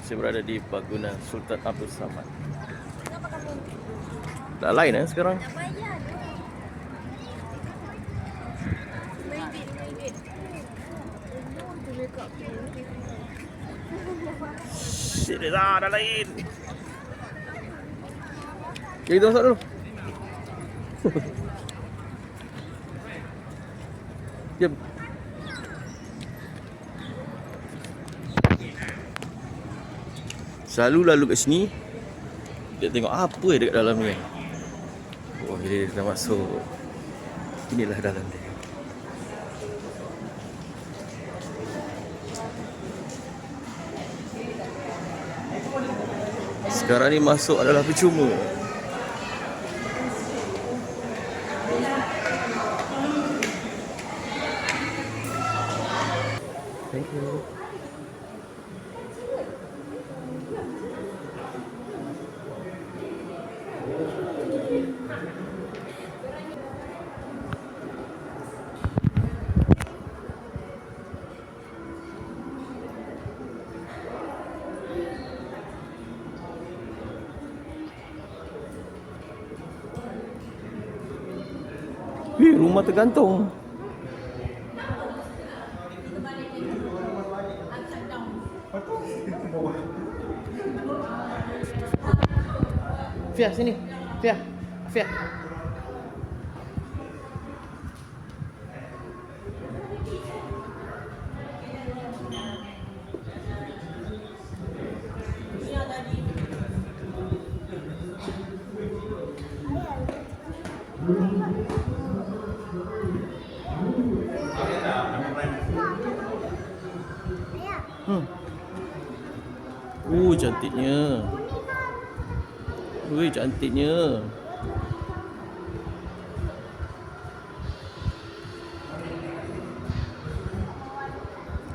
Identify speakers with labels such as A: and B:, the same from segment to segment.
A: Saya berada di Bangunan Sultan Abdul Samad. Dah lain sekarang. Shit, dah lain. Okay, kita masuk dulu. Jom. Selalu lalu kat sini, dia tengok apa dekat dalam ni. Oh, dia dah masuk. Inilah dalam dia. Sekarang ni masuk adalah percuma. Thank you. Rumah tergantung. Fia sini. Fia. Fia. Cantiknya. Wih, cantiknya.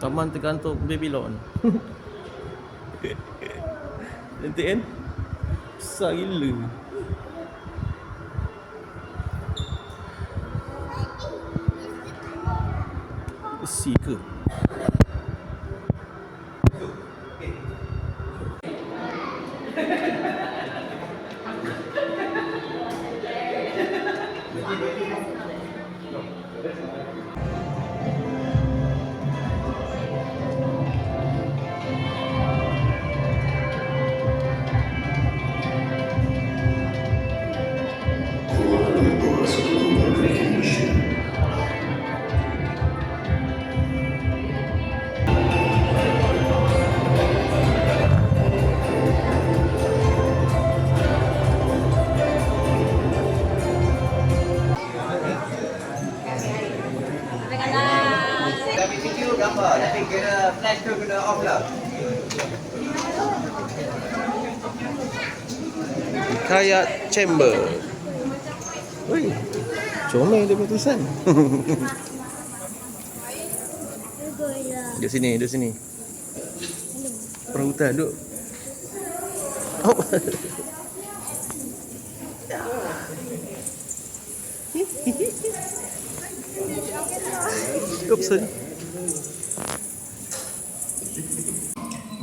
A: Taman tergantung Babylon. Cantik kan? Besar gila. Besi ke?
B: Tapi kena flash tu kena off lah.
A: Kayak chamber. Woi, comel dia punya tulisan. Duduk sini, duduk sini. Perawutan, duduk. Oh. Oops, sorry.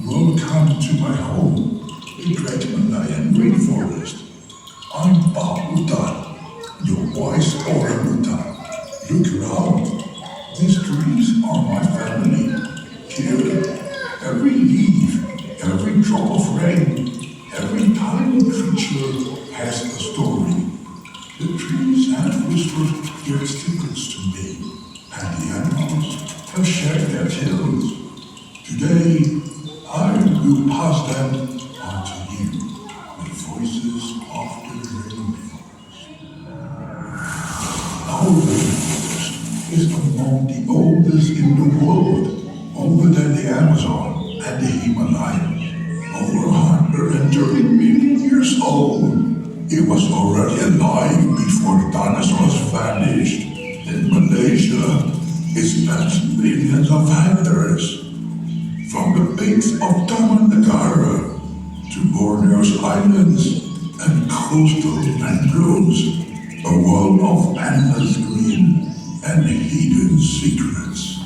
C: Welcome to my home in Great Himalayan rainforest. I'm Bahutan, your voice orangutan. Look around. These trees are my family. Here, every leaf, every drop of rain, every tiny creature has a story. The trees have whispered their secrets to me, and the animals have shared their tales. Today, I will pass them on to you with voices of the rainforest. Our rainforest is among the oldest in the world, older than the Amazon and the Himalayas. Over 130 million years old. It was already alive before the dinosaurs vanished. In Malaysia, it spans millions of hectares. From the peaks of Taman Negara to Borneo's islands and coastal mangroves, a world of endless green and hidden secrets.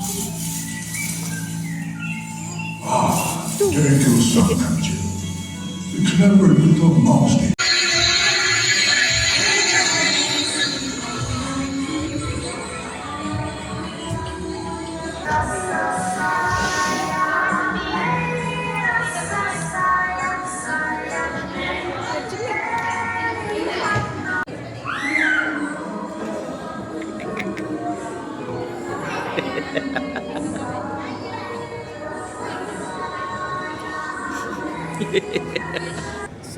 C: Take your son, haven't you? The clever little mouse.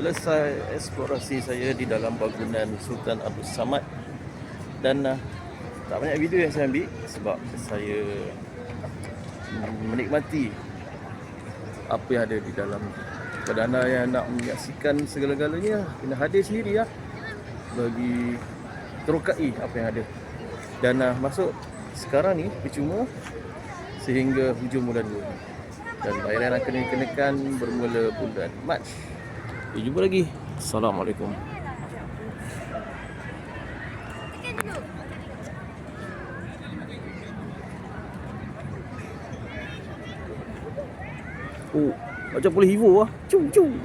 A: Selesai eksplorasi saya di dalam bangunan Sultan Abdul Samad. Dan tak banyak video yang saya ambil sebab saya menikmati apa yang ada di dalam. Kepada anda yang nak menyaksikan segala-galanya, kena hadir sendiri ya, bagi terokai apa yang ada. Dan masuk sekarang ni percuma sehingga hujung bulan 2. Dan bayaran akan dikenakan bermula bulan Mac. Jumpa lagi. Assalamualaikum. Oh, macam boleh hero lah. Cung cung.